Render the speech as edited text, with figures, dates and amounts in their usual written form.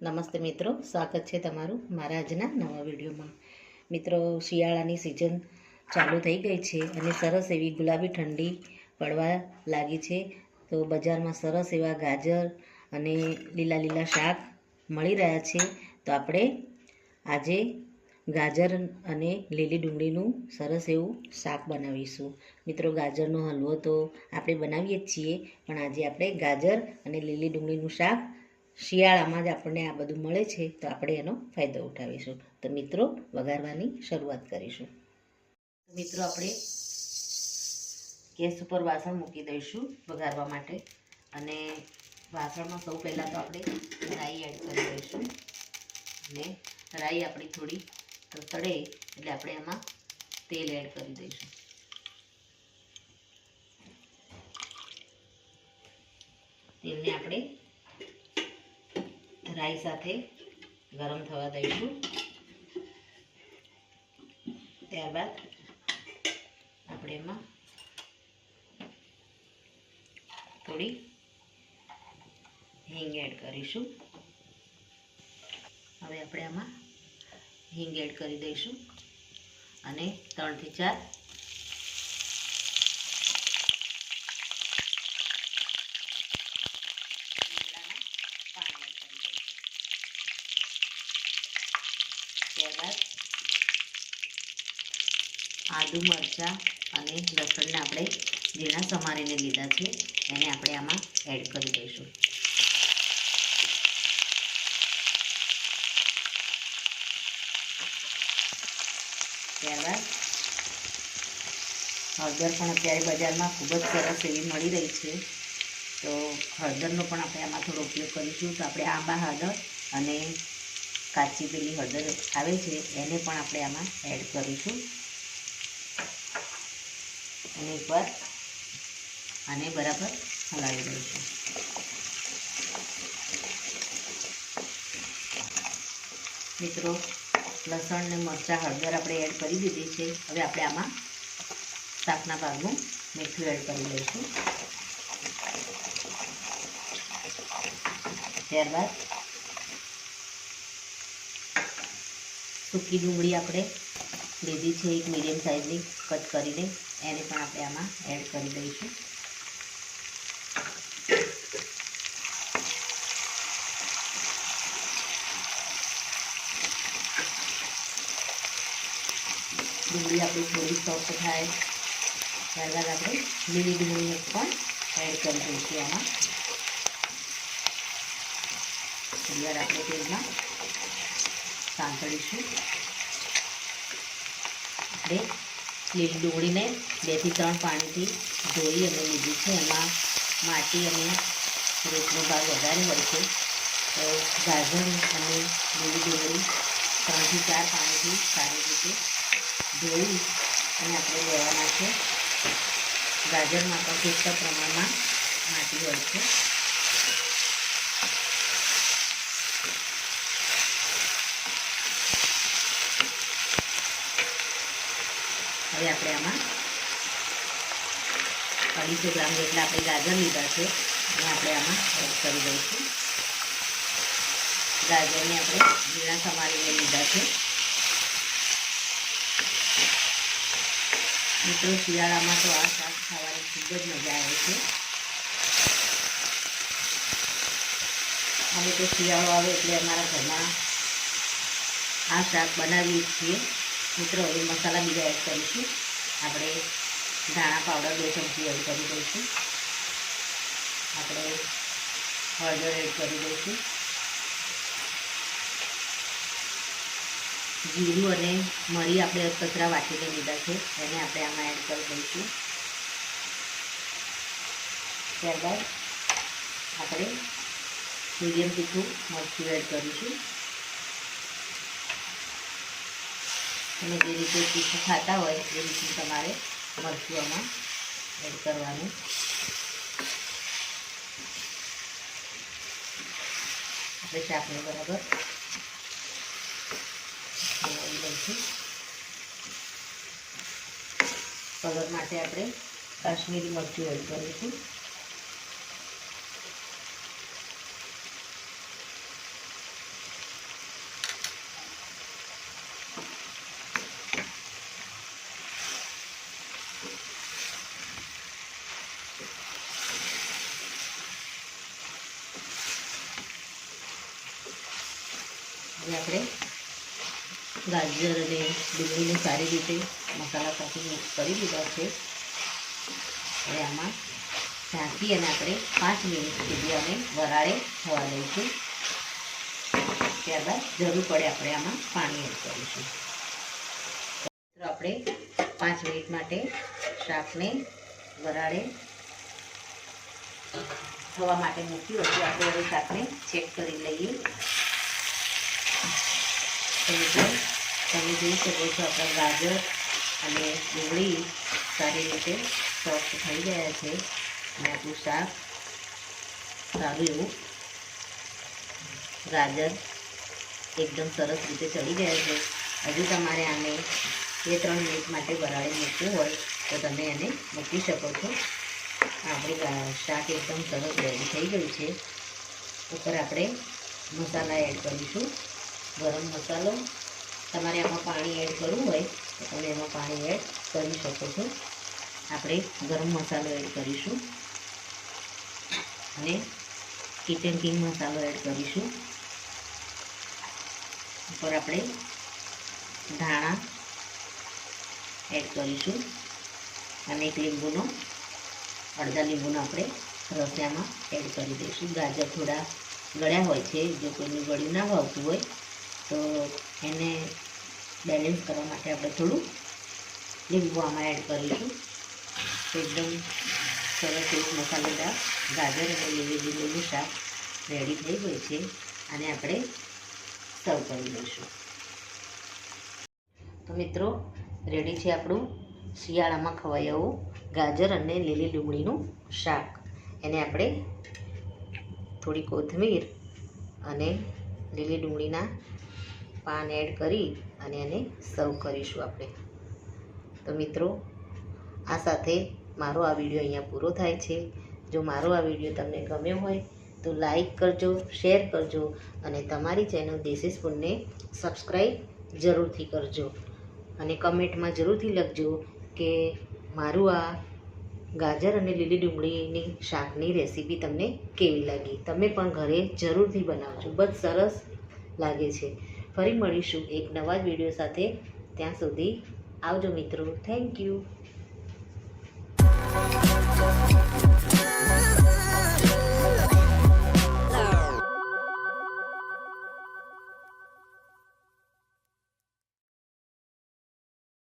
નમસ્તે મિત્રો, સ્વાગત છે તમારું મારા આજના નવા વિડીયોમાં. મિત્રો, શિયાળાની સિઝન ચાલુ થઈ ગઈ છે અને સરસ એવી ગુલાબી ઠંડી પડવા લાગી છે. તો બજારમાં સરસ એવા ગાજર અને લીલા લીલા શાક મળી રહ્યા છે. તો આપણે આજે ગાજર અને લીલી ડુંગળીનું સરસ એવું શાક બનાવીશું. મિત્રો, ગાજરનો હલવો તો આપણે બનાવીએ જ છીએ, પણ આજે આપણે ગાજર અને લીલી ડુંગળીનું શાક શિયાળામાં જ આપણને આ બધું મળે છે, તો આપણે એનો ફાયદો ઉઠાવીશું. તો મિત્રો, વઘારવાની શરૂઆત કરીશું. મિત્રો, આપણે ગેસ ઉપર વાસણ મૂકી દઈશું વઘારવા માટે. અને વાસણમાં સૌ પહેલાં તો આપણે રાઈ એડ કરી દઈશું. અને રાઈ આપણી થોડી તળે એટલે આપણે એમાં તેલ એડ કરી દઈશું. તેલને આપણે રાઈ સાથે ગરમ થવા દઈશું. ત્યારબાદ આપણે એમાં થોડી હિંગ એડ કરીશું. હવે આપણે આમાં હિંગ એડ કરી દઈશું અને 3 થી 4 ત્યારબાદ આદુ, મરચાં અને લસણને આપણે ઝીણા સમારીને લીધા છે, એને આપણે આમાં એડ કરી દઈશું. ત્યારબાદ હળદર પણ અત્યારે બજારમાં ખૂબ જ સરસ એવી મળી રહી છે, તો હળદરનો પણ આપણે આમાં થોડો ઉપયોગ કરીશું. તો આપણે આંબા હળદર અને કાચી પેલી હળદર આવે છે એને પણ આપણે આમાં એડ કરીશું. અને એકવાર આને બરાબર હલાવી દઈશું. મિત્રો, લસણ ને મરચાં, હળદર આપણે એડ કરી દીધી છે. હવે આપણે આમાં શાકના ભાગનું મીઠું એડ કરી દઈશું. ત્યારબાદ સૂકી ડુંગળી આપણે લીધી છે, એક મીડિયમ સાઇઝની કટ કરીને, એને પણ આપણે આમાં એડ કરી દઈશું. ડુંગળી આપણી થોડી સોફ્ટ થાય ત્યારબાદ આપણે લીલી ડુંગળીને પણ એડ કરી દઈશું. આમાં થોડી વાર આપણે તેલમાં સાંતળીશું. આપણે લીલી ડુંગળીને 2 થી 3 પાણીથી ધોઈ અને લીધી છે. એમાં માટી અને રેતનો ભાગ વધારે હોય છે, તો ગાજર અને લીલી ડુંગળી 3 થી 4 પાણીથી સારી રીતે ધોઈ અને આપણે લેવાના છે. ગાજરમાં પણ પૂરતા પ્રમાણમાં માટી હોય છે. હવે આપણે આમાં 250 ગ્રામ જેટલા આપણે ગાજર લીધા છે અને આપણે આમાં એડ કરી દઈશું. ગાજરને આપણે ઝીણા સમારીને લીધા છે. મિત્રો, શિયાળામાં તો આ શાક ખાવાની ખૂબ જ મજા આવે છે. અમે તો શિયાળો આવે એટલે અમારા ઘરમાં આ શાક બનાવીએ છીએ. મિત્રો, હવે મસાલા બીજા એડ કરીશું. આપણે ધાણા પાવડર 2 ચમચી એડ કરી દઈશું. આપણે હળદર એડ કરી દઈશું. જીરું અને મરી આપણે કચરા વાટીને લીધા છે, એને આપણે આમાં એડ કરી દઈશું. ત્યારબાદ આપણે મીડિયમ તીખું મરચું એડ કરીશું. તમે જે રીતે તીખું ખાતા હોય એ રીતે તમારે મરચું આમાં એડ કરવાનું. આપણે શાકને બરાબર બનાવી દઈશું. કલર માટે આપણે કાશ્મીરી મરચું એડ કરીશું. આપણે ગાજર અને ડુંગળીને સારી રીતે મસાલા સાથે મિક્સ કરી દીધા છે. હવે આમાં ઢાંકી અને આપણે 5 મિનિટ સુધી અમે વરાળે થવા દઈશું. ત્યારબાદ જરૂર પડે આપણે આમાં પાણી એડ કરીશું. તો આપણે 5 મિનિટ માટે શાકને વરાળે થવા માટે મૂક્યું હતું. આપણે હવે શાકને ચેક કરી લઈએ. તમે જોઈ શકો છો આપણા ગાજર અને ડુંગળી સારી રીતે સોફ્ટ થઈ ગયા છે અને આપણું શાક સારું એવું ગાજર એકદમ સરસ રીતે ચડી ગયા છે. હજુ તમારે આને 2-3 મિનિટ માટે વરાળે મૂકવું હોય તો તમે એને મૂકી શકો છો. આપણી શાક એકદમ સરસ રેડી થઈ ગયું છે. ઉપર આપણે મસાલા એડ કરીશું. ગરમ મસાલો, તમારે આમાં પાણી એડ કરવું હોય તો તમે એમાં પાણી એડ કરી શકો છો. આપણે ગરમ મસાલો એડ કરીશું અને કિચન કિંગ મસાલો એડ કરીશું. ઉપર આપણે ધાણા એડ કરીશું અને એક અડધા લીંબુનો આપણે રસ આમાં એડ કરી દઈશું. ગાજર થોડા ગળ્યા હોય છે, જો કોઈનું ગળ્યું ના ભાવતું હોય તો એને બેલેન્સ કરવા માટે આપણે થોડું લીંબુ આમાં એડ કરીશું. એકદમ સરસ એવું મસાલેદાર ગાજર અને લીલી ડુંગળીનું શાક રેડી થઈ ગયું છે. અને આપણે સર્વ કરી દઈશું. તો મિત્રો, રેડી છે આપણું શિયાળામાં ખવાય એવું ગાજર અને લીલી ડુંગળીનું શાક. એને આપણે થોડી કોથમીર અને લીલી ડુંગળીના પાન એડ કરી અને એને સર્વ કરીશું આપણે. તો મિત્રો, આ સાથે મારો આ વિડીયો અહીંયા પૂરો થાય છે. જો મારો આ વિડીયો તમને ગમ્યો હોય તો લાઈક કરજો, શેર કરજો અને તમારી ચેનલ દેશી સ્પૂનને સબસ્ક્રાઈબ જરૂરથી કરજો. અને કમેન્ટમાં જરૂરથી લખજો કે મારું આ ગાજર અને લીલી ડુંગળીની શાકની રેસીપી તમને કેવી લાગી. તમે પણ ઘરે જરૂરથી બનાવજો, બહુ સરસ લાગે છે. ફરી મળીશું એક નવા જ વિડીયો સાથે. ત્યાં સુધી આવજો મિત્રો. Thank you.